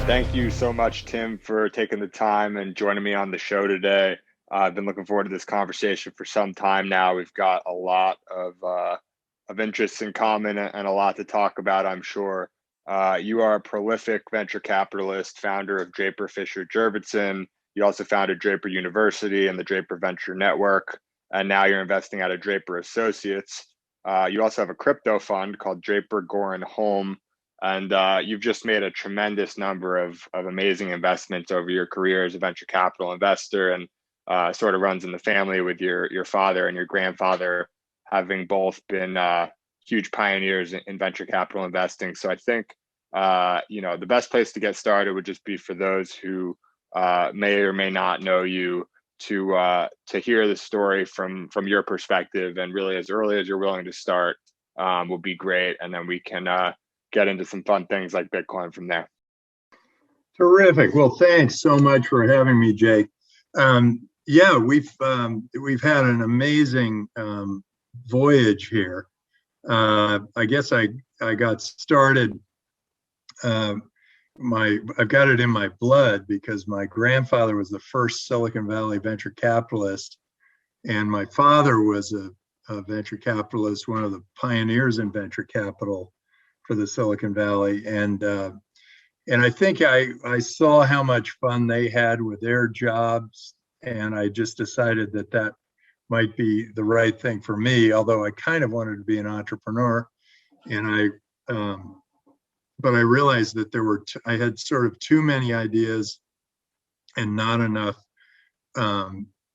Thank you so much, Tim, for taking the time and joining me on the show today. I've been looking forward to this conversation for some time now. We've got a lot of interests in common and a lot to talk about, I'm sure. You are a prolific venture capitalist, founder of Draper Fisher Jurvetson. You also founded Draper University and the Draper Venture Network, and now you're investing out of Draper Associates. You also have a crypto fund called Draper Gorin Home, and you've just made a tremendous number of amazing investments over your career as a venture capital investor, and sort of runs in the family with your father and your grandfather having both been huge pioneers in venture capital investing. So I think the best place to get started would just be for those who may or may not know you to hear the story from your perspective, and really as early as you're willing to start will be great, and then we can get into some fun things like Bitcoin from there. Terrific. Well, thanks so much for having me, Jake. Yeah, we've had an amazing voyage here. I guess I got started. I've got it in my blood because my grandfather was the first Silicon Valley venture capitalist, and my father was a venture capitalist, one of the pioneers in venture capital for the Silicon Valley. And I think I saw how much fun they had with their jobs, and I just decided that might be the right thing for me, although I kind of wanted to be an entrepreneur. And but I realized that I had sort of too many ideas and not enough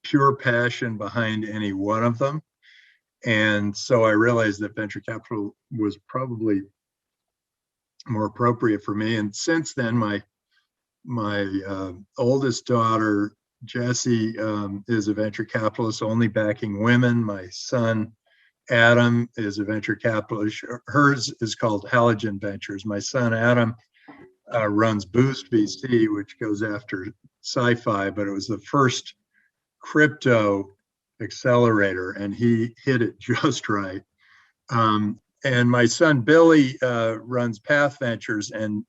pure passion behind any one of them. And so I realized that venture capital was probably more appropriate for me. And since then, my oldest daughter, Jessie, is a venture capitalist, only backing women. My son, Adam, is a venture capitalist. Hers is called Halogen Ventures. My son, Adam, runs Boost VC, which goes after sci-fi, but it was the first crypto accelerator, and he hit it just right. And my son, Billy, runs Path Ventures, and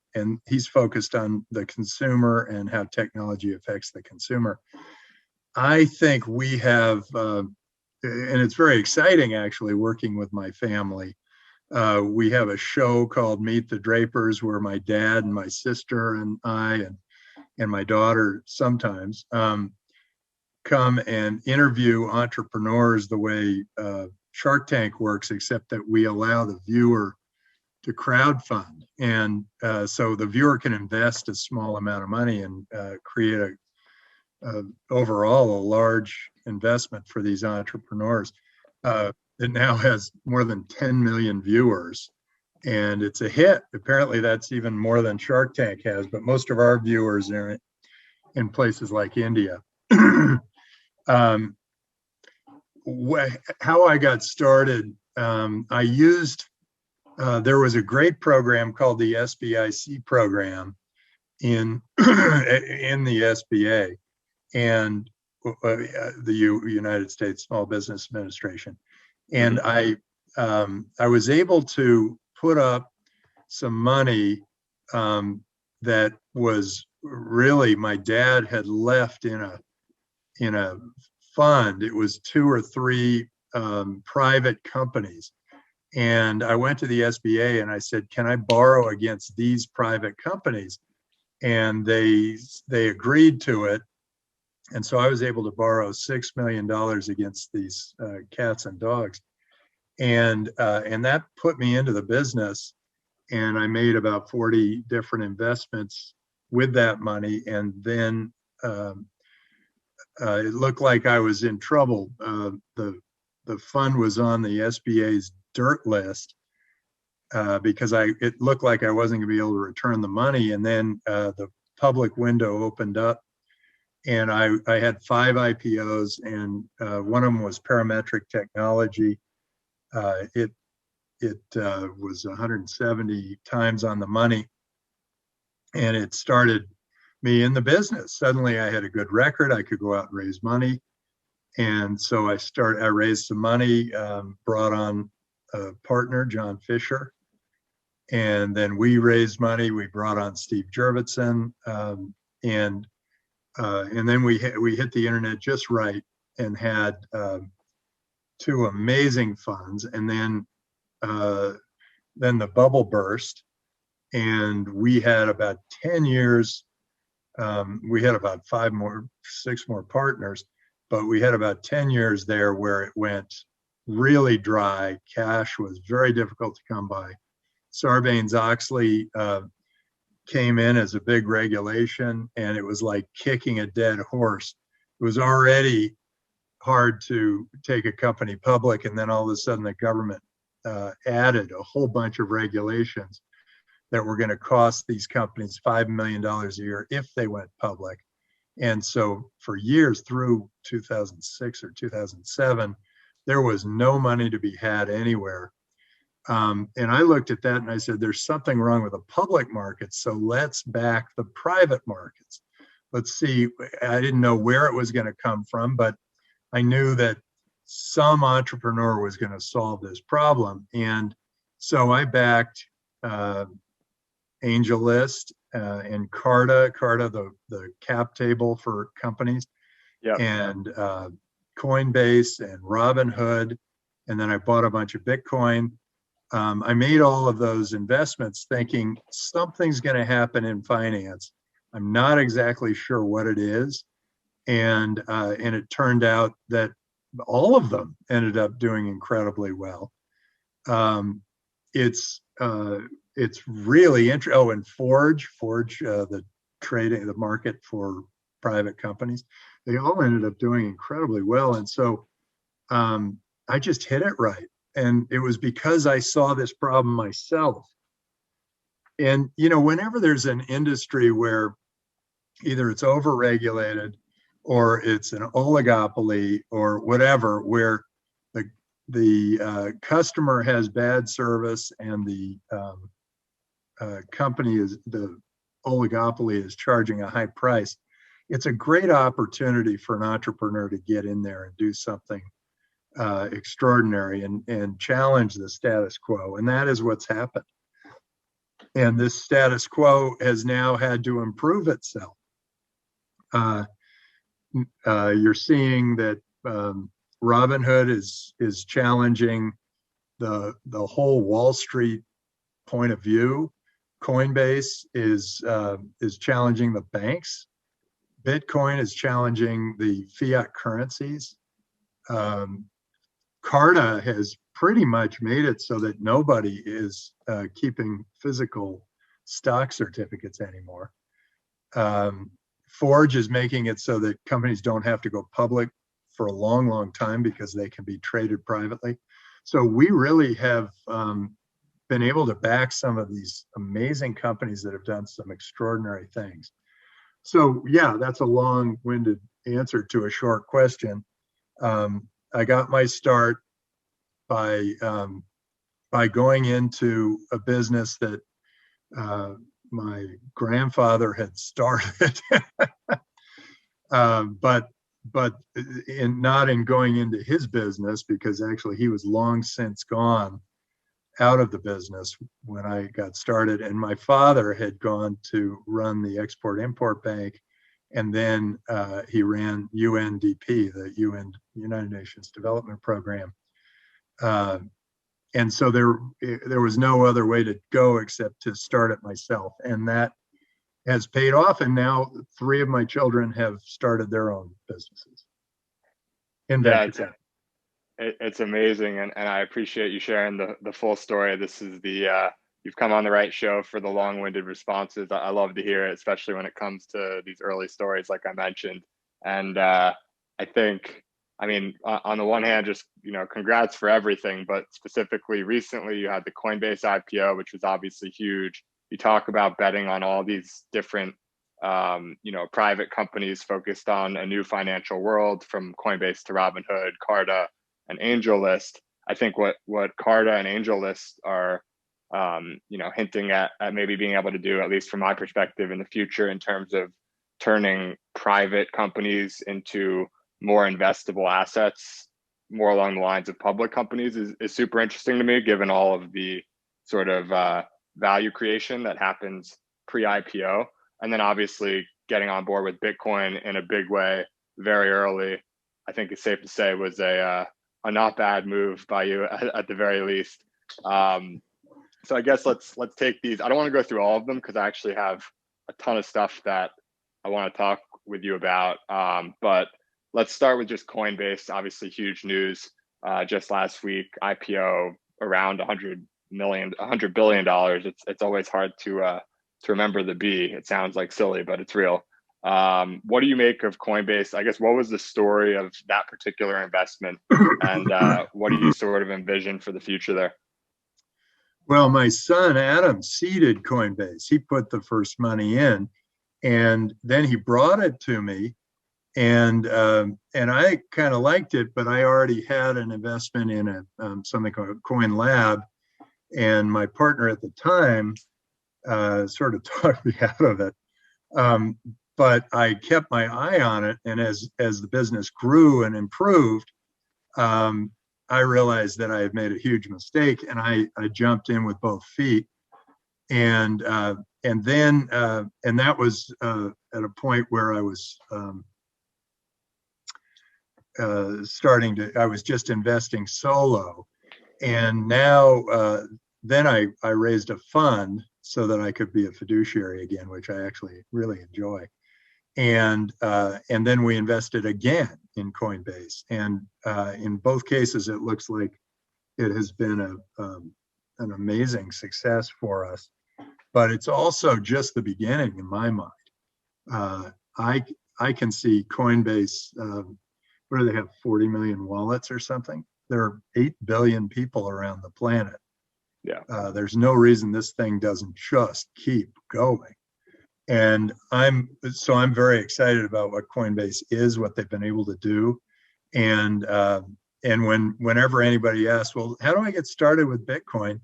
he's focused on the consumer and how technology affects the consumer. I think we have, and it's very exciting actually, working with my family. We have a show called Meet the Drapers where my dad and my sister and I and my daughter sometimes come and interview entrepreneurs the way Shark Tank works, except that we allow the viewer to crowdfund. And so the viewer can invest a small amount of money and create overall a large investment for these entrepreneurs. It now has more than 10 million viewers, and it's a hit. Apparently that's even more than Shark Tank has, but most of our viewers are in places like India. How I got started, I used, there was a great program called the SBIC program in the SBA and the United States Small Business Administration. And I was able to put up some money that was really, my dad had left in a fund. It was 2 or 3 private companies. And I went to the SBA and I said, can I borrow against these private companies? And they agreed to it. And so I was able to borrow $6 million against these cats and dogs. And that put me into the business. And I made about 40 different investments with that money. And then it looked like I was in trouble. The fund was on the SBA's dirt list because it looked like I wasn't going to be able to return the money. And then the public window opened up, and I had 5 IPOs, and one of them was Parametric Technology. It was 170 times on the money, and it started me in the business. Suddenly I had a good record. I could go out and raise money. And so I raised some money, brought on a partner, John Fisher, and then we raised money. We brought on Steve Jurvetson, and then we hit the internet just right and had two amazing funds. And then the bubble burst, and we had about 10 years. We had about 6 more partners, but we had about 10 years there where it went really dry. Cash was very difficult to come by. Sarbanes-Oxley came in as a big regulation, and it was like kicking a dead horse. It was already hard to take a company public, and then all of a sudden the government added a whole bunch of regulations that were going to cost these companies $5 million a year if they went public. And so for years through 2006 or 2007, there was no money to be had anywhere. And I looked at that and I said, there's something wrong with the public markets, so let's back the private markets. Let's see. I didn't know where it was going to come from, but I knew that some entrepreneur was going to solve this problem. And so I backed AngelList and Carta, the cap table for companies, Yep. and Coinbase and Robinhood. And then I bought a bunch of Bitcoin. I made all of those investments thinking something's going to happen in finance. I'm not exactly sure what it is. And it turned out that all of them ended up doing incredibly well. It's really interesting. Oh, and Forge, the market for private companies, they all ended up doing incredibly well. And so I just hit it right. And it was because I saw this problem myself. And, whenever there's an industry where either it's overregulated or it's an oligopoly or whatever, where the customer has bad service and the the oligopoly is charging a high price, it's a great opportunity for an entrepreneur to get in there and do something extraordinary and challenge the status quo. And that is what's happened. And this status quo has now had to improve itself. You're seeing that Robinhood is challenging the whole Wall Street point of view. Coinbase is challenging the banks. Bitcoin is challenging the fiat currencies. Carta has pretty much made it so that nobody is keeping physical stock certificates anymore. Forge is making it so that companies don't have to go public for a long, long time because they can be traded privately. So we really have been able to back some of these amazing companies that have done some extraordinary things. So yeah, that's a long-winded answer to a short question. I got my start by going into a business that my grandfather had started, but not in going into his business, because actually he was long since gone out of the business when I got started. And my father had gone to run the Export-Import Bank, and then he ran UNDP, the United Nations Development Program. And so there was no other way to go except to start it myself. And that has paid off. And now 3 of my children have started their own businesses. It's amazing. And I appreciate you sharing the full story. This is you've come on the right show for the long-winded responses. I love to hear it, especially when it comes to these early stories, like I mentioned. And I think, on the one hand, just, congrats for everything, but specifically recently you had the Coinbase IPO, which was obviously huge. You talk about betting on all these different, private companies focused on a new financial world, from Coinbase to Robinhood, Carta, and AngelList. I think what Carta and AngelList are, hinting at maybe being able to do, at least from my perspective, in the future, in terms of turning private companies into more investable assets, more along the lines of public companies, is super interesting to me, given all of the sort of value creation that happens pre-IPO. And then obviously getting on board with Bitcoin in a big way very early, I think it's safe to say was a not bad move by you at the very least. So I guess let's take these. I don't want to go through all of them because I actually have a ton of stuff that I want to talk with you about. But let's start with just Coinbase. Obviously, huge news just last week. IPO around $100 billion. It's always hard to remember the B. It sounds like silly, but it's real. What do you make of Coinbase? I guess what was the story of that particular investment, and what do you sort of envision for the future there? Well, my son Adam seeded Coinbase. He put the first money in, and then he brought it to me, and I kind of liked it, but I already had an investment in something called Coin Lab, and my partner at the time sort of talked me out of it. But I kept my eye on it, and as the business grew and improved, I realized that I had made a huge mistake, and I jumped in with both feet, and then that was at a point where I was I was just investing solo, and now then I raised a fund so that I could be a fiduciary again, which I actually really enjoy. And then we invested again in Coinbase, and in both cases, it looks like it has been an amazing success for us. But it's also just the beginning in my mind. I can see Coinbase. What do they have? 40 million wallets or something. There are 8 billion people around the planet. Yeah. There's no reason this thing doesn't just keep going. And I'm very excited about what Coinbase is, what they've been able to do. And whenever anybody asks, well, how do I get started with Bitcoin?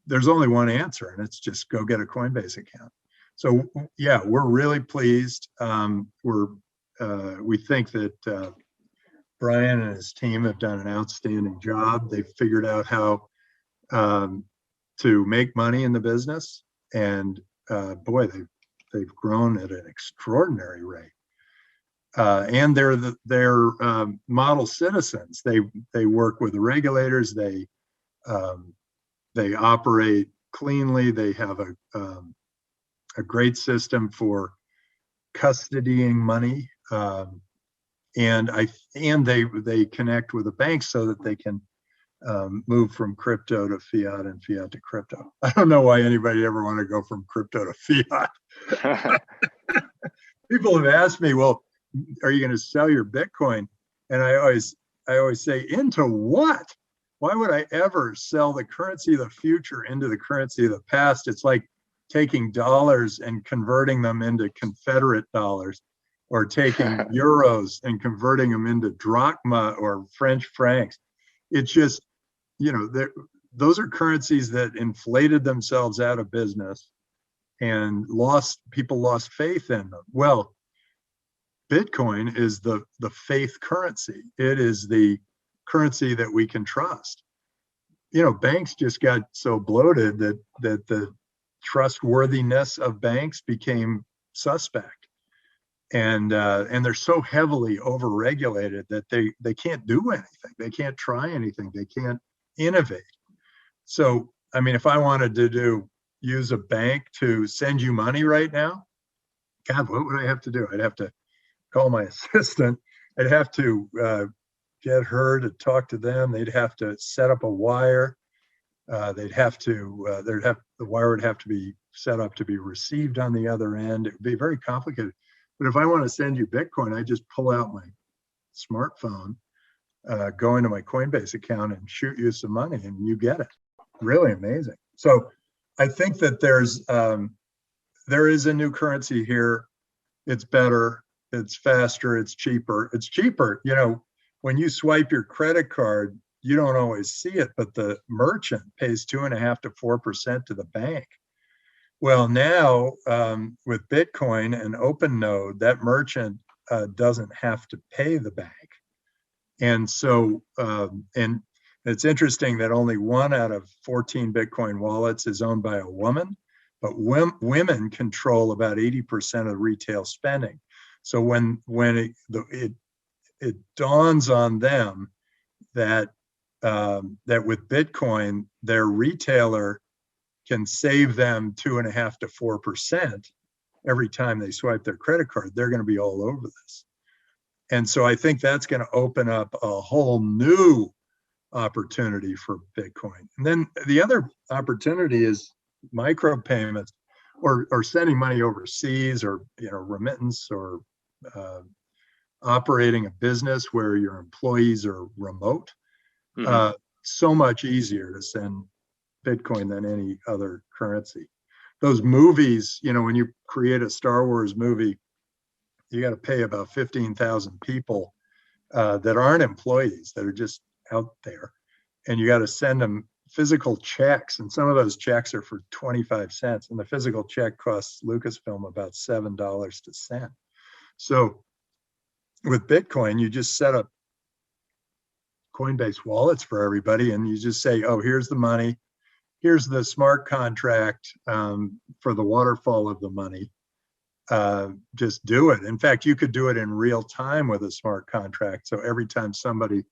There's only one answer, and it's just go get a Coinbase account. So yeah, we're really pleased. We think that Brian and his team have done an outstanding job. They've figured out how to make money in the business, and boy, they've grown at an extraordinary rate. And they're model citizens. They work with the regulators. They operate cleanly. They have a great system for custodying money, and they connect with the banks so that they can move from crypto to fiat and fiat to crypto. I don't know why anybody ever want to go from crypto to fiat. People have asked me, well, are you going to sell your Bitcoin? And I always say, into what? Why would I ever sell the currency of the future into the currency of the past? It's like taking dollars and converting them into Confederate dollars, or taking euros and converting them into drachma or French francs. It's just, those are currencies that inflated themselves out of business, and people lost faith in them. Well, Bitcoin is the faith currency. It is the currency that we can trust. Banks just got so bloated that the trustworthiness of banks became suspect, and they're so heavily overregulated that they can't do anything. They can't try anything. They can't innovate. So, I mean, if I wanted to use a bank to send you money right now, God, what would I have to do? I'd have to call my assistant. I'd have to get her to talk to them. They'd have to set up a wire. The wire would have to be set up to be received on the other end. It would be very complicated. But if I want to send you Bitcoin, I just pull out my smartphone, go into my Coinbase account, and shoot you some money, and you get it. Really amazing. So I think that there is a new currency here. It's better. It's faster. It's cheaper. It's cheaper. When you swipe your credit card, you don't always see it, but the merchant pays 2.5% to 4% to the bank. Well, now with Bitcoin and OpenNode, that merchant doesn't have to pay the bank. And so, and it's interesting that only 1 out of 14 Bitcoin wallets is owned by a woman, but women control about 80% of retail spending. So when it dawns on them that that with Bitcoin, their retailer can save them 2.5% to 4% every time they swipe their credit card, they're going to be all over this. And so I think that's going to open up a whole new opportunity for Bitcoin. And then the other opportunity is micropayments or sending money overseas, or remittance, or operating a business where your employees are remote. So much easier to send Bitcoin than any other currency. Those movies, when you create a Star Wars movie, you got to pay about 15,000 people that aren't employees, that are just out there, and you got to send them physical checks, and some of those checks are for 25 cents, and the physical check costs Lucasfilm about $7 to send. So with Bitcoin, you just set up Coinbase wallets for everybody, and you just say, oh, here's the money, here's the smart contract for the waterfall of the money. Just do it. In fact, you could do it in real time with a smart contract. So every time somebody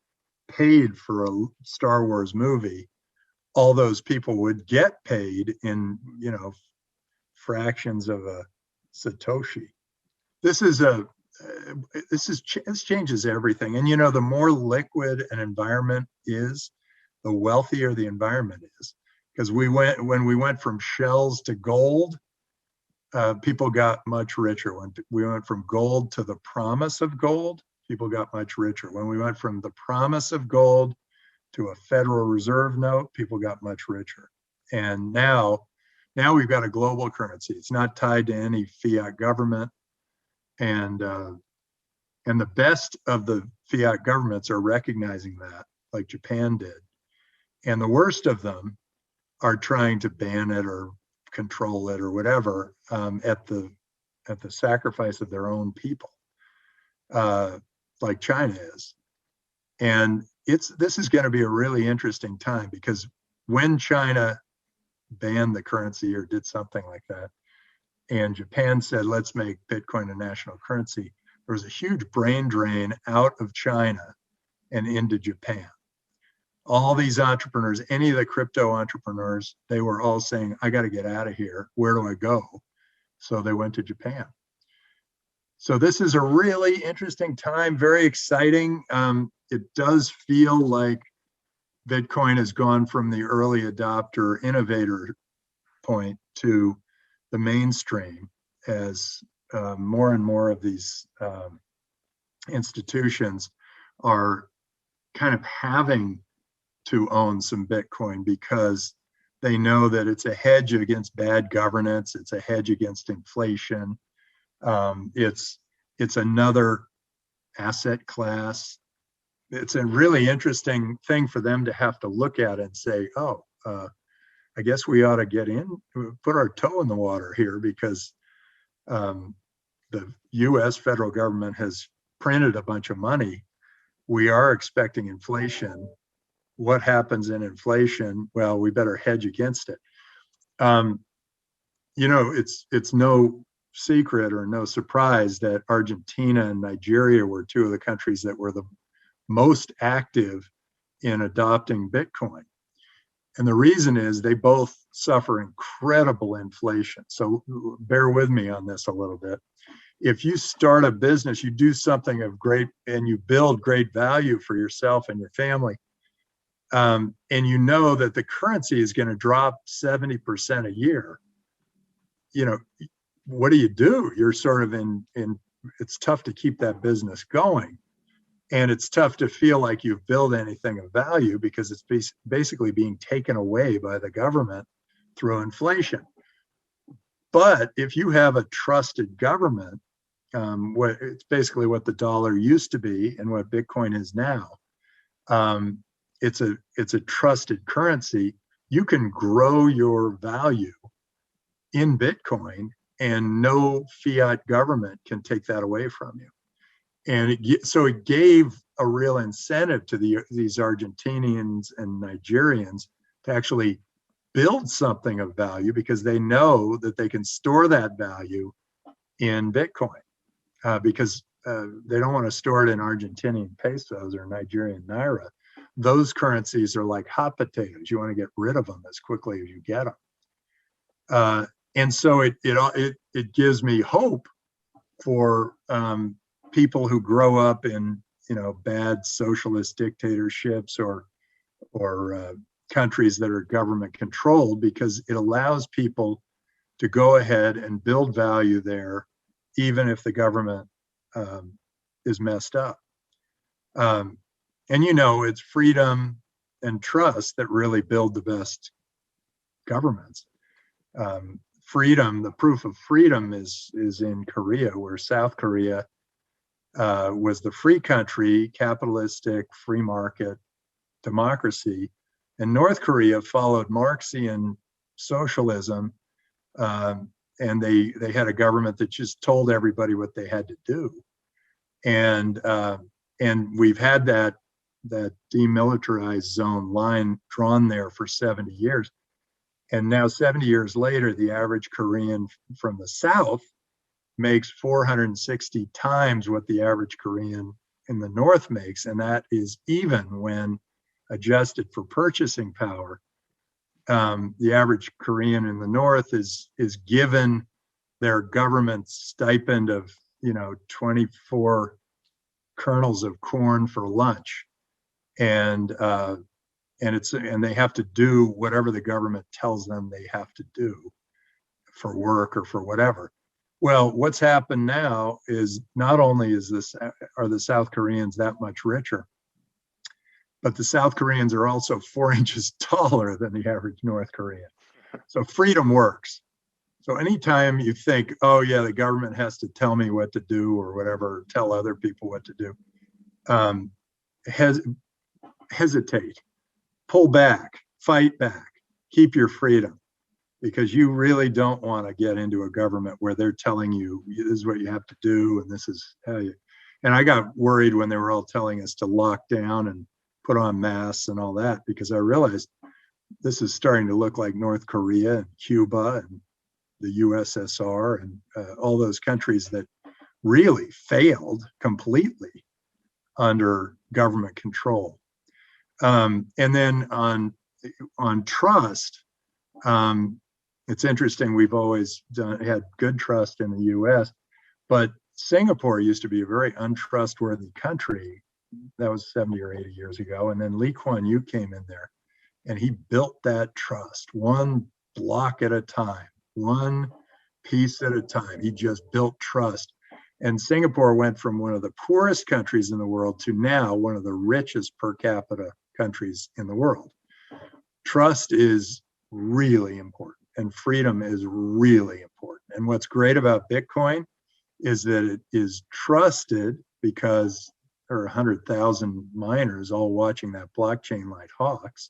paid for a Star Wars movie, all those people would get paid in, fractions of a Satoshi. This changes everything. And the more liquid an environment is, the wealthier the environment is. Because when we went from shells to gold, people got much richer. When we went from gold to the promise of gold, people got much richer. When we went from the promise of gold to a Federal Reserve note, people got much richer. And now we've got a global currency. It's not tied to any fiat government. And the best of the fiat governments are recognizing that, like Japan did. And the worst of them are trying to ban it or control it or whatever, at the sacrifice of their own people, like China is. And this is going to be a really interesting time, because when China banned the currency or did something like that, and Japan said, let's make Bitcoin a national currency, there was a huge brain drain out of China and into Japan. All these entrepreneurs, any of the crypto entrepreneurs, they were all saying, I got to get out of here. Where do I go? So they went to Japan. So this is a really interesting time, very exciting. It does feel like Bitcoin has gone from the early adopter innovator point to the mainstream, as more and more of these institutions are kind of having to own some Bitcoin, because they know that it's a hedge against bad governance. It's a hedge against inflation. It's another asset class. It's a really interesting thing for them to have to look at and say, oh, I guess we ought to put our toe in the water here, because the US federal government has printed a bunch of money. We are expecting inflation. What happens in inflation? Well, we better hedge against it. It's no secret or no surprise that Argentina and Nigeria were 2 of the countries that were the most active in adopting Bitcoin. And the reason is they both suffer incredible inflation. So bear with me on this a little bit. If you start a business, you do something of great, and you build great value for yourself and your family, and you know that the currency is going to drop 70% a year, what do? You're sort of in, it's tough to keep that business going. And it's tough to feel like you've built anything of value, because it's basically being taken away by the government through inflation. But if you have a trusted government, it's basically what the dollar used to be and what Bitcoin is now. It's a trusted currency. You can grow your value in Bitcoin, and no fiat government can take that away from you. And so it gave a real incentive to these Argentinians and Nigerians to actually build something of value, because they know that they can store that value in Bitcoin, because they don't want to store it in Argentinian pesos or Nigerian naira. Those currencies are like hot potatoes. You want to get rid of them as quickly as you get them. And so it gives me hope for people who grow up in bad socialist dictatorships or countries that are government controlled, because it allows people to go ahead and build value there, even if the government is messed up. And it's freedom and trust that really build the best governments. Freedom, the proof of freedom is in Korea, where South Korea was the free country, capitalistic, free market democracy, and North Korea followed Marxian socialism, and they had a government that just told everybody what they had to do, and we've had that demilitarized zone line drawn there for 70 years, and now 70 years later, the average Korean from the South makes 460 times what the average Korean in the North makes, and that is even when adjusted for purchasing power. The average Korean in the North is given their government stipend of 24 kernels of corn for lunch, and they have to do whatever the government tells them they have to do for work or for whatever. Well, what's happened now is not only are the South Koreans that much richer, but the South Koreans are also 4 inches taller than the average North Korean. So freedom works. So anytime you think, oh yeah, the government has to tell me what to do or whatever, tell other people what to do, hesitate, pull back, fight back, keep your freedom, because you really don't want to get into a government where they're telling you this is what you have to do and this is how you. And I got worried when they were all telling us to lock down and put on masks and all that, because I realized this is starting to look like North Korea and Cuba and the USSR and all those countries that really failed completely under government control. And then on trust, it's interesting. We've always had good trust in the U.S., but Singapore used to be a very untrustworthy country. That was 70 or 80 years ago. And then Lee Kuan Yew came in there and he built that trust one block at a time, one piece at a time. He just built trust. And Singapore went from one of the poorest countries in the world to now one of the richest per capita countries in the world. Trust is really important, and freedom is really important. And what's great about Bitcoin is that it is trusted because there are 100,000 miners all watching that blockchain like hawks,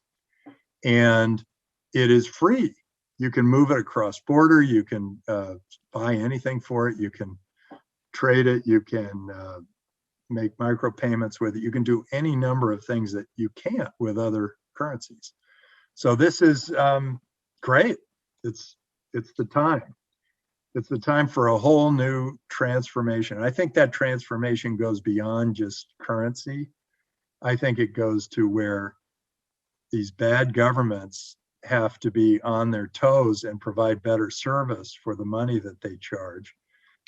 and it is free. You can move it across border. You can buy anything for it. You can trade it. You can make micropayments with it. You can do any number of things that you can't with other currencies. So this is great. It's the time. It's the time for a whole new transformation. I think that transformation goes beyond just currency. I think it goes to where these bad governments have to be on their toes and provide better service for the money that they charge,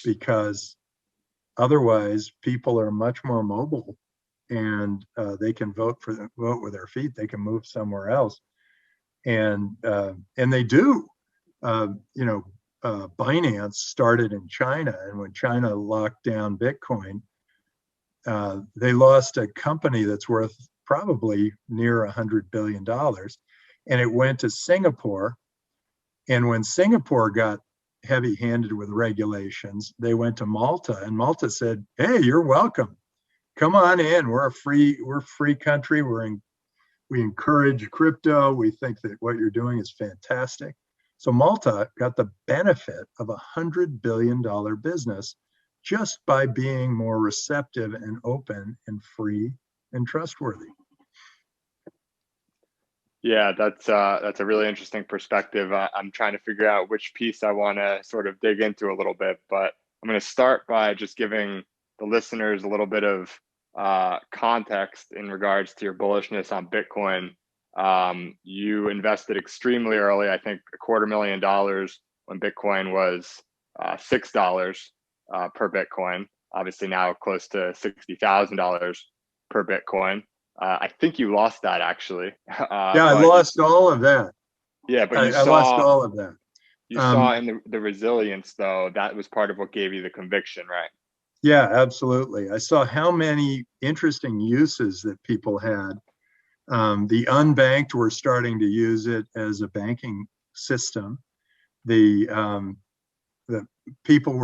because otherwise people are much more mobile and they can vote with their feet. They can move somewhere else, and they do. Binance started in China, and when China locked down Bitcoin, they lost a company that's worth probably near $100 billion, and it went to Singapore. And when Singapore got heavy-handed with regulations, they went to Malta, and Malta said, "Hey, you're welcome. Come on in. We're a free country. We encourage crypto. We think that what you're doing is fantastic." So Malta got the benefit of $100 billion business just by being more receptive and open and free and trustworthy. Yeah, that's a really interesting perspective. I'm trying to figure out which piece I want to sort of dig into a little bit, but I'm going to start by just giving the listeners a little bit of context in regards to your bullishness on Bitcoin. You invested extremely early, I think $250,000 when Bitcoin was $6 per Bitcoin. Obviously now close to $60,000 per Bitcoin. I think you lost that actually. Yeah, I But lost all of that. yeah, but I lost all of that. you saw in the resilience though, that was part of what gave you the conviction, right? Yeah, absolutely. I saw how many interesting uses that people had. The unbanked were starting to use it as a banking system. The people who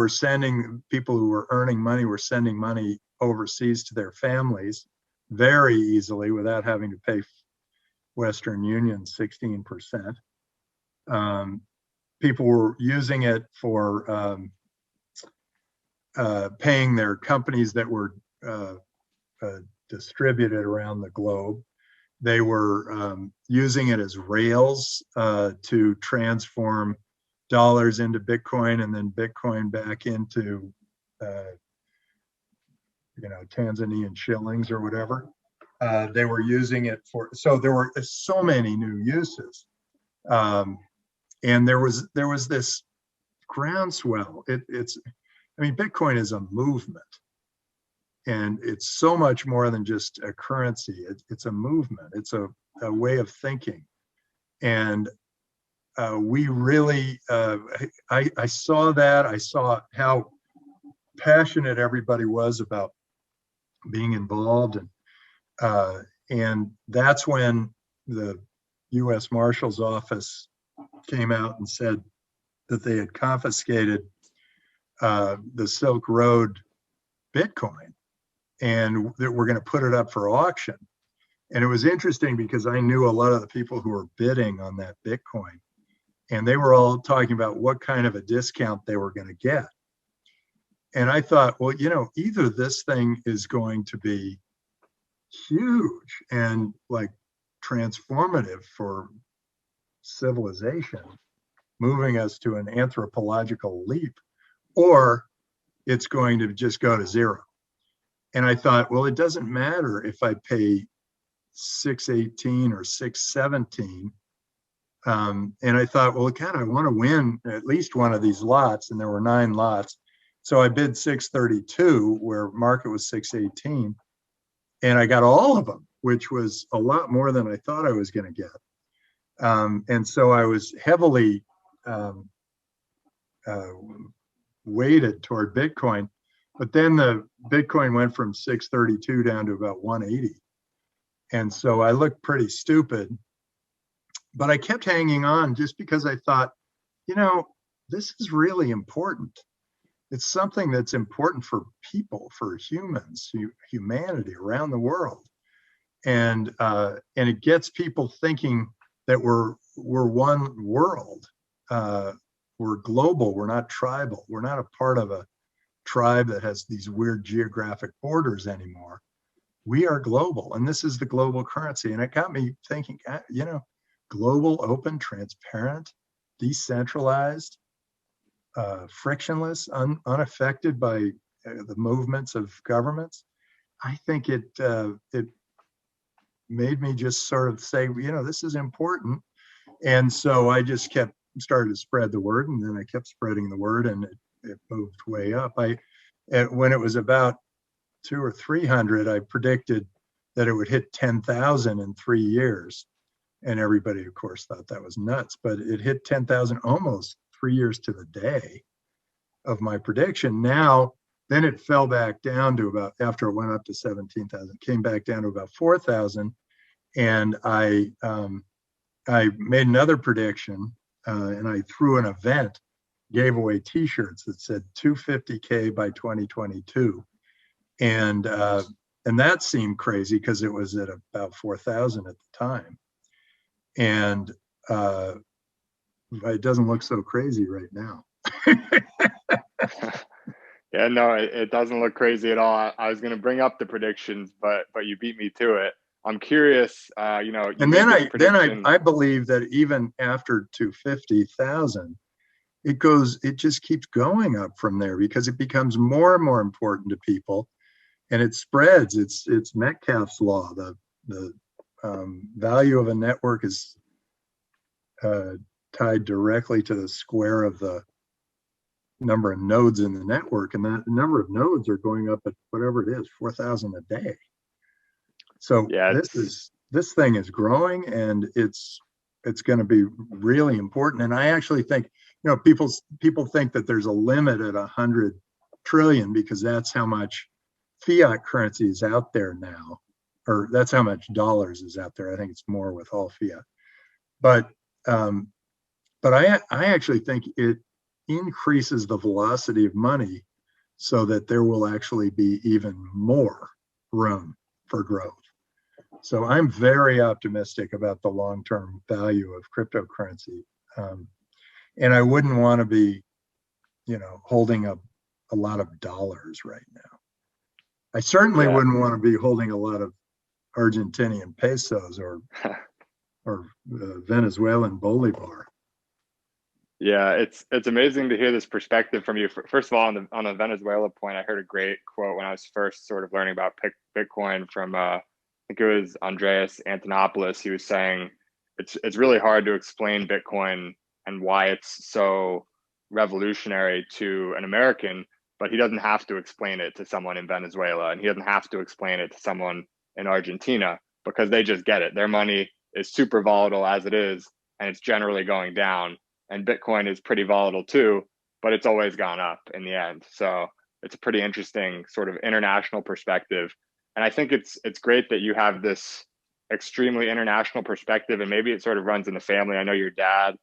were earning money were sending money overseas to their families very easily without having to pay Western Union 16%. People were using it for paying their companies that were distributed around the globe. They were using it as rails to transform dollars into Bitcoin and then Bitcoin back into Tanzanian shillings or whatever. They were using it for, so there were so many new uses. And there was this groundswell. Bitcoin is a movement, and it's so much more than just a currency. It's a movement. It's a way of thinking, and we really. I saw that. I saw how passionate everybody was about being involved, and that's when the U.S. Marshal's Office came out and said that they had confiscated the Silk Road Bitcoin and that we're going to put it up for auction. And it was interesting because I knew a lot of the people who were bidding on that Bitcoin, and they were all talking about what kind of a discount they were going to get. And I thought, well, either this thing is going to be huge and like transformative for civilization, moving us to an anthropological leap, or it's going to just go to zero. And I thought, well, it doesn't matter if I pay 618 or 617. And I thought, well, God, I want to win at least one of these lots. And there were 9 lots. So I bid 632 where market was 618. And I got all of them, which was a lot more than I thought I was going to get. And so I was heavily weighted toward Bitcoin. But then the Bitcoin went from 632 down to about 180. And so I looked pretty stupid. But I kept hanging on just because I thought, this is really important. It's something that's important for people, for humans, humanity around the world. And it gets people thinking that we're one world. We're global. We're not tribal. We're not a part of a tribe that has these weird geographic borders anymore. We are global, and this is the global currency. And it got me thinking, global, open, transparent, decentralized, frictionless, unaffected by the movements of governments. I think it made me just sort of say, this is important. And so I just started to spread the word, and then I kept spreading the word, and it moved way up. When it was about 200 or 300, I predicted that it would hit 10,000 in 3 years. And everybody, of course, thought that was nuts, but it hit 10,000 almost 3 years to the day of my prediction. Then it fell back down to about, after it went up to 17,000, came back down to about 4,000. And I made another prediction, and I threw an event, gave away T-shirts that said 250K by 2022. And that seemed crazy because it was at about 4,000 at the time. And it doesn't look so crazy right now. Yeah, no, it doesn't look crazy at all. I was going to bring up the predictions, but you beat me to it. I'm curious. You And made then this I prediction. believe that even after 250,000, it just keeps going up from there because it becomes more and more important to people, and it spreads. It's Metcalfe's law. The value of a network is uh, tied directly to the square of the number of nodes in the network, and that number of nodes are going up at whatever it is, 4,000 a day. So Yeah, this thing is growing, and it's going to be really important. And I actually think, people think that there's a limit at 100 trillion because that's how much fiat currency is out there now, or that's how much dollars is out there. I think it's more with all fiat, but um, I actually think it increases the velocity of money so that there will actually be even more room for growth. So I'm very optimistic about the long-term value of cryptocurrency. Um, and I wouldn't want to be, holding a lot of dollars right now. I certainly yeah. wouldn't want to be holding a lot of Argentinian pesos or Venezuelan bolivar. Yeah, it's amazing to hear this perspective from you. First of all, on the Venezuela point, I heard a great quote when I was first sort of learning about Bitcoin from I think it was Andreas Antonopoulos. He was saying it's really hard to explain Bitcoin and why it's so revolutionary to an American, but he doesn't have to explain it to someone in Venezuela, and he doesn't have to explain it to someone in Argentina because they just get it. Their money is super volatile as it is, and it's generally going down, and Bitcoin is pretty volatile too, but it's always gone up in the end. So it's a pretty interesting sort of international perspective. And I think it's great that you have this extremely international perspective, and maybe it sort of runs in the family. I know your dad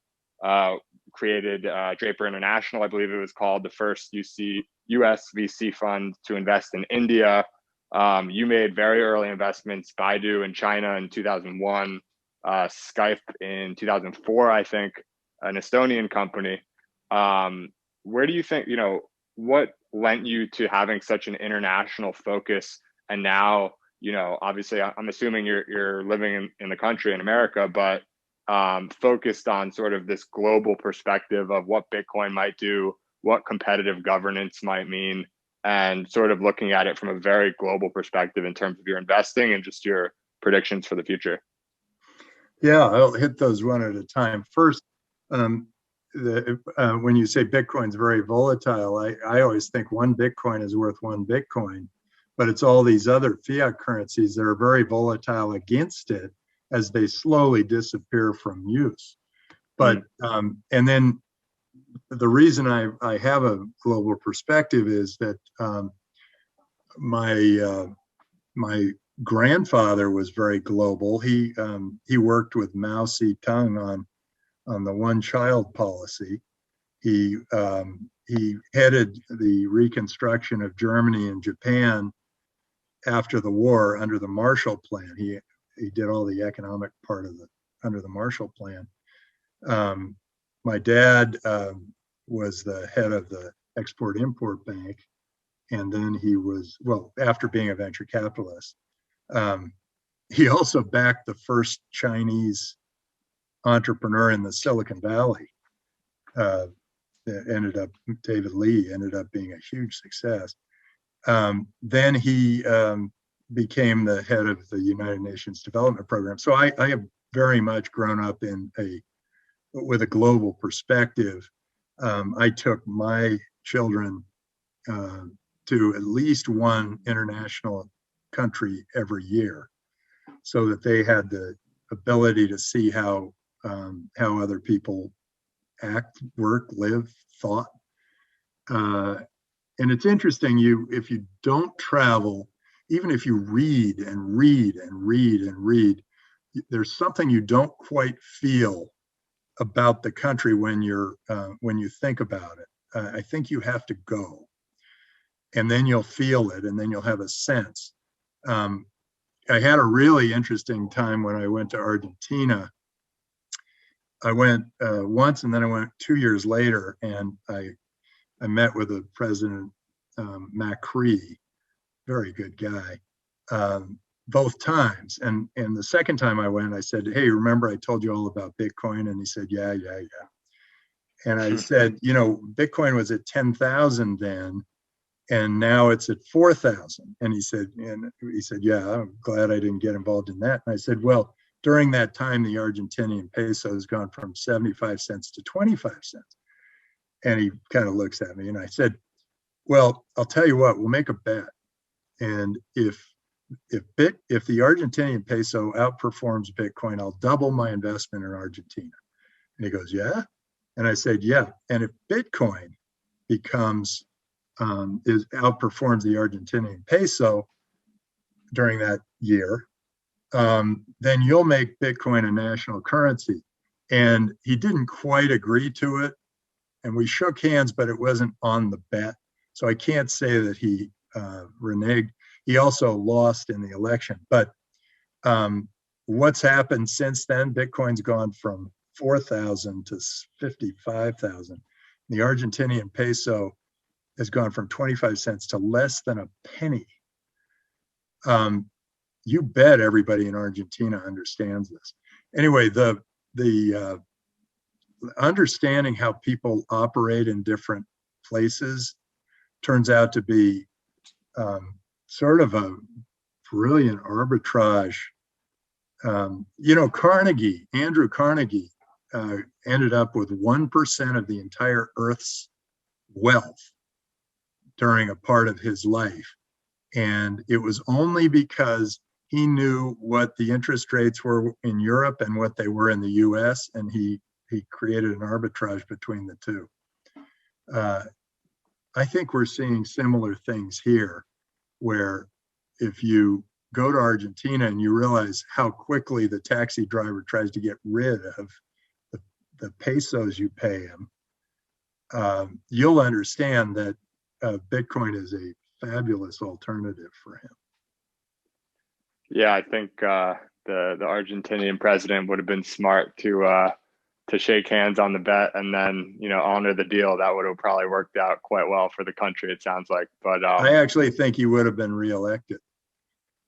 uh, created Draper International, I believe it was called, the first US VC fund to invest in India. You made very early investments, Baidu in China in 2001, Skype in 2004, I think, an Estonian company. Where do you think, what lent you to having such an international focus? And now, obviously, I'm assuming you're living in the country in America, but focused on sort of this global perspective of what Bitcoin might do, what competitive governance might mean, and sort of looking at it from a very global perspective in terms of your investing and just your predictions for the future. Yeah, I'll hit those one at a time. First, um, when you say Bitcoin's very volatile, I always think one Bitcoin is worth one Bitcoin, but it's all these other fiat currencies that are very volatile against it as they slowly disappear from use. But and then the reason I have a global perspective is that my my grandfather was very global. He worked with Mao Zedong on the one-child policy. He headed the reconstruction of Germany and Japan after the war under the Marshall Plan. He did all the economic part of under the Marshall Plan. My dad was the head of the Export-Import Bank, and then after being a venture capitalist, he also backed the first Chinese entrepreneur in the Silicon Valley. David Lee ended up being a huge success. Then he became the head of the United Nations Development Program. So I have very much grown up with a global perspective. I took my children to at least one international country every year, so that they had the ability to see how other people act, work, live, thought. And it's interesting, if you don't travel, even if you read and read and read and read, there's something you don't quite feel about the country when you think about it. I think you have to go, and then you'll feel it, and then you'll have a sense. I had a really interesting time when I went to Argentina. I went once, and then I went 2 years later, and I met with the president Macri, very good guy, both times. And the second time I went, I said, hey, remember I told you all about Bitcoin? And he said, yeah. And I said, Bitcoin was at 10,000 then, and now it's at 4,000. And he said, yeah, I'm glad I didn't get involved in that. And I said, well, during that time, the Argentinian peso has gone from 75 cents to 25 cents. And he kind of looks at me, and I said, well, I'll tell you what, we'll make a bet. And if the Argentinian peso outperforms Bitcoin, I'll double my investment in Argentina. And he goes, yeah. And I said, yeah. And if Bitcoin outperforms the Argentinian peso during that year, then you'll make Bitcoin a national currency. And he didn't quite agree to it. And we shook hands, but it wasn't on the bet. So I can't say that he reneged. He also lost in the election. But what's happened since then? Bitcoin's gone from 4,000 to 55,000. The Argentinian peso has gone from 25 cents to less than a penny. You bet everybody in Argentina understands this. Anyway, the understanding how people operate in different places turns out to be sort of a brilliant arbitrage. Andrew Carnegie ended up with 1% of the entire Earth's wealth during a part of his life. And it was only because he knew what the interest rates were in Europe and what they were in the US, and he created an arbitrage between the two. I think we're seeing similar things here, where if you go to Argentina and you realize how quickly the taxi driver tries to get rid of the pesos you pay him, you'll understand that Bitcoin is a fabulous alternative for him. Yeah, I think the Argentinian president would have been smart to shake hands on the bet and then honor the deal. That would have probably worked out quite well for the country, it sounds like. But I actually think he would have been reelected,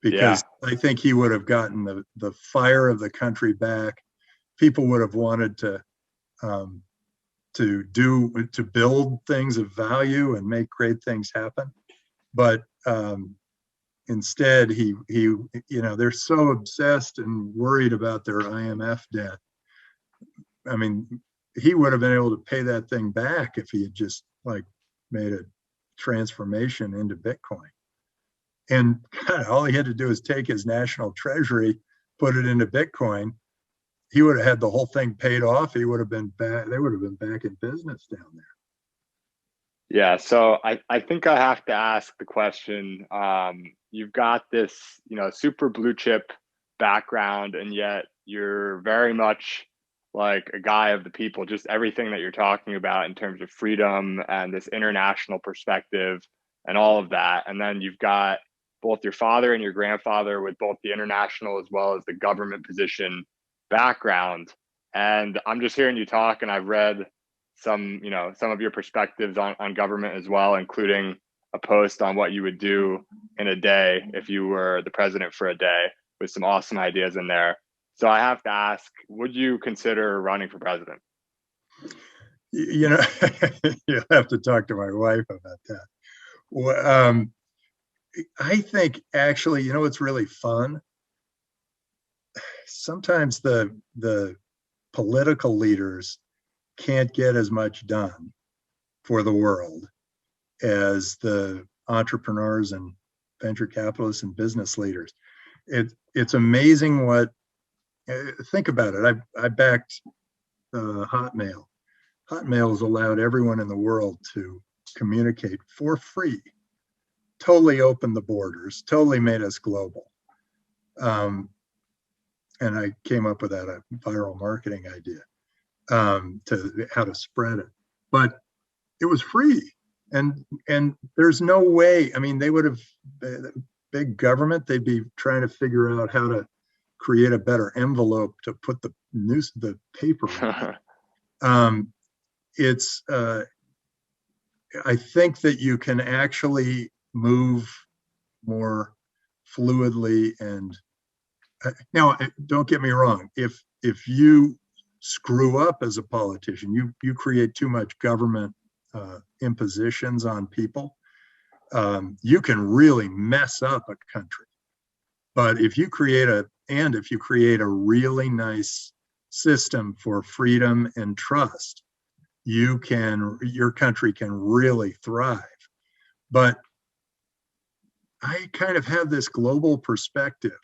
because I think he would have gotten the fire of the country back. People would have wanted to build things of value and make great things happen. But instead, they're so obsessed and worried about their IMF debt. I mean, he would have been able to pay that thing back if he had just made a transformation into Bitcoin. And God, all he had to do is take his national treasury, put it into Bitcoin. He would have had the whole thing paid off. He would have been back. They would have been back in business down there. Yeah. So I think I have to ask the question. You've got this, super blue chip background, and yet you're very much like a guy of the people, just everything that you're talking about in terms of freedom and this international perspective and all of that. And then you've got both your father and your grandfather with both the international as well as the government position background. And I'm just hearing you talk, and I've read some of your perspectives on government as well, including a post on what you would do in a day if you were the president for a day, with some awesome ideas in there. So I have to ask, would you consider running for president? You'll have to talk to my wife about that. Well, I think actually, it's really fun. Sometimes the political leaders can't get as much done for the world as the entrepreneurs and venture capitalists and business leaders. It's amazing what. Think about it. I backed Hotmail. Hotmail has allowed everyone in the world to communicate for free. Totally opened the borders. Totally made us global. And I came up with that viral marketing idea to how to spread it. But it was free, and there's no way. I mean, they would have big government. They'd be trying to figure out how to create a better envelope to put the paper in. I think that you can actually move more fluidly. And now, don't get me wrong. If you screw up as a politician, you create too much government impositions on people. You can really mess up a country. But if you create a really nice system for freedom and trust, your country can really thrive. But I kind of have this global perspective.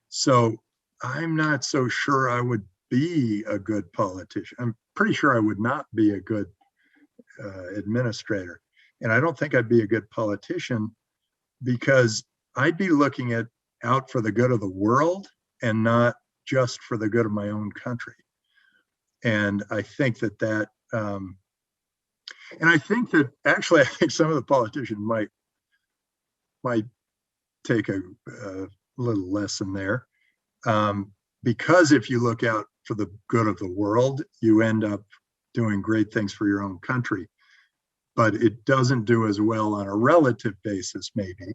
So I'm not so sure I would be a good politician. I'm pretty sure I would not be a good administrator. And I don't think I'd be a good politician because I'd be looking out for the good of the world and not just for the good of my own country. And I think and I think that actually, I think some of the politicians might take a little lesson there. Because if you look out for the good of the world, you end up doing great things for your own country. But it doesn't do as well on a relative basis, maybe,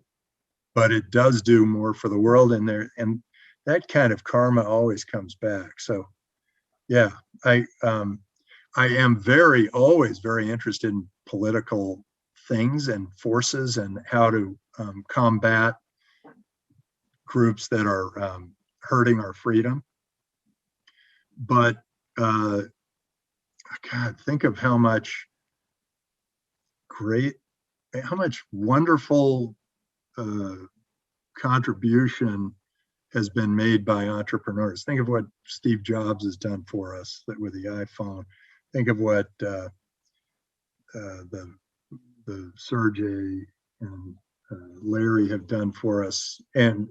but it does do more for the world. And that kind of karma always comes back. So yeah, I am always very interested in political things and forces and how to combat groups that are hurting our freedom. But God, think of how much wonderful contribution has been made by entrepreneurs. Think of what Steve Jobs has done for us with the iPhone. Think of what the Sergey and Larry have done for us, and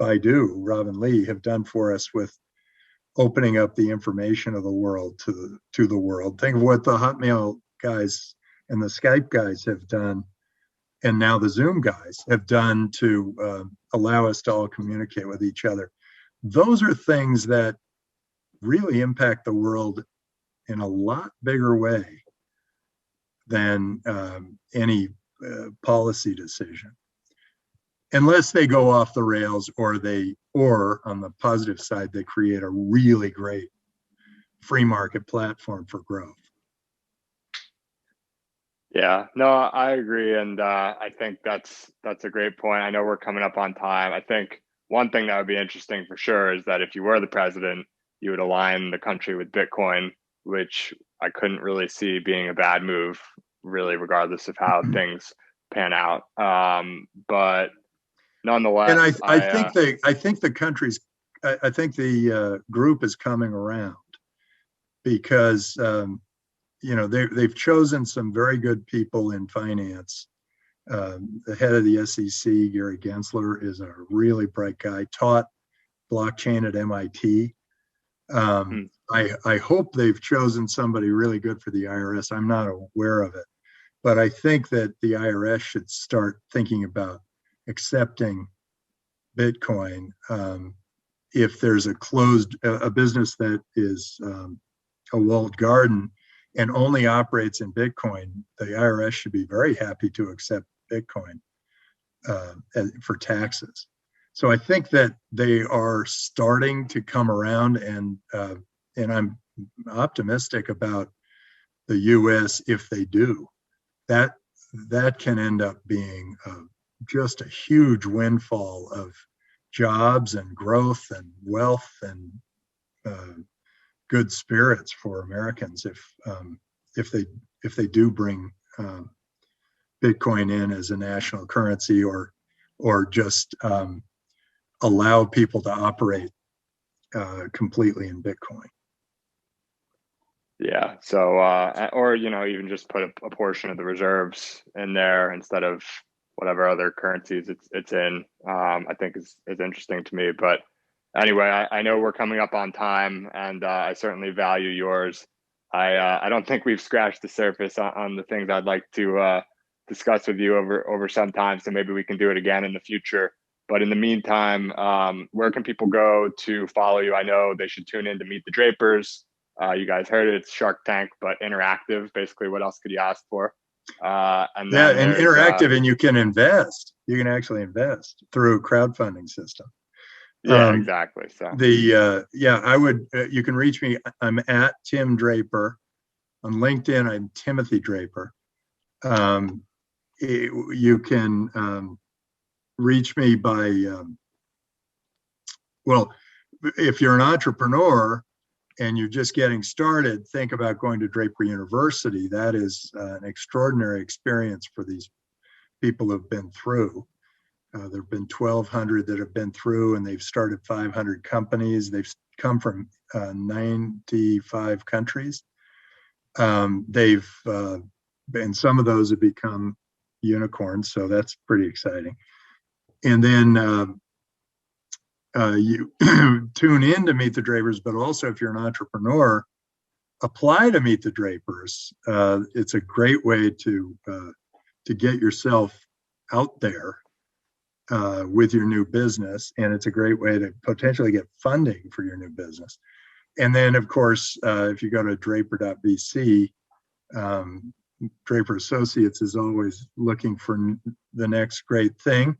Baidu, Robin Lee, have done for us with opening up the information of the world to the world. Think of what the Hotmail guys and the Skype guys have done, and now the Zoom guys have done to allow us to all communicate with each other. Those are things that really impact the world in a lot bigger way than any policy decision, unless they go off the rails or on the positive side, they create a really great free market platform for growth. Yeah, no, I agree. And I think that's a great point. I know we're coming up on time. I think one thing that would be interesting for sure is that if you were the president, you would align the country with Bitcoin, which I couldn't really see being a bad move, really, regardless of how things pan out. But nonetheless, and I think the group is coming around because they've chosen some very good people in finance. The head of the SEC, Gary Gensler, is a really bright guy, taught blockchain at MIT. I hope they've chosen somebody really good for the IRS. I'm not aware of it, but I think that the IRS should start thinking about accepting Bitcoin. If there's a business that is a walled garden and only operates in Bitcoin, the IRS should be very happy to accept Bitcoin for taxes. So I think that they are starting to come around, and I'm optimistic about the U.S. if they do. That can end up being just a huge windfall of jobs and growth and wealth and good spirits for Americans if they do bring Bitcoin in as a national currency, or just allow people to operate completely in Bitcoin. Yeah. So, or even just put a portion of the reserves in there instead of whatever other currencies it's in. I think is interesting to me. But anyway, I know we're coming up on time, and I certainly value yours. I don't think we've scratched the surface on the things I'd like to discuss with you over some time. So maybe we can do it again in the future. But in the meantime, where can people go to follow you? I know they should tune in to Meet the Drapers. You guys heard it. It's Shark Tank, but interactive. Basically, what else could you ask for? And Yeah, then and there's interactive, and you can invest. You can actually invest through a crowdfunding system. yeah, exactly. So I would. You can reach me. I'm at Tim Draper on LinkedIn. I'm Timothy Draper. You can reach me by well, if you're an entrepreneur and you're just getting started, think about going to Draper University. That is an extraordinary experience for these people who've been through. There have been 1,200 that have been through, and they've started 500 companies. They've come from 95 countries. And some of those have become unicorns, so that's pretty exciting. And then you tune in to Meet the Drapers, but also if you're an entrepreneur, apply to Meet the Drapers. It's a great way to get yourself out there with your new business, and it's a great way to potentially get funding for your new business. And then, of course, if you go to draper.vc, Draper Associates is always looking for the next great thing.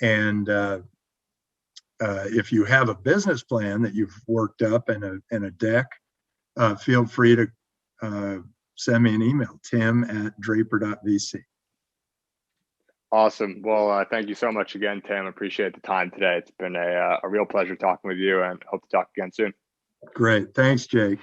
And if you have a business plan that you've worked up in a deck, feel free to send me an email, tim@draper.vc. awesome. Well, thank you so much again, Tim. Appreciate the time today. It's been a real pleasure talking with you, and hope to talk again soon. Great. Thanks, Jake.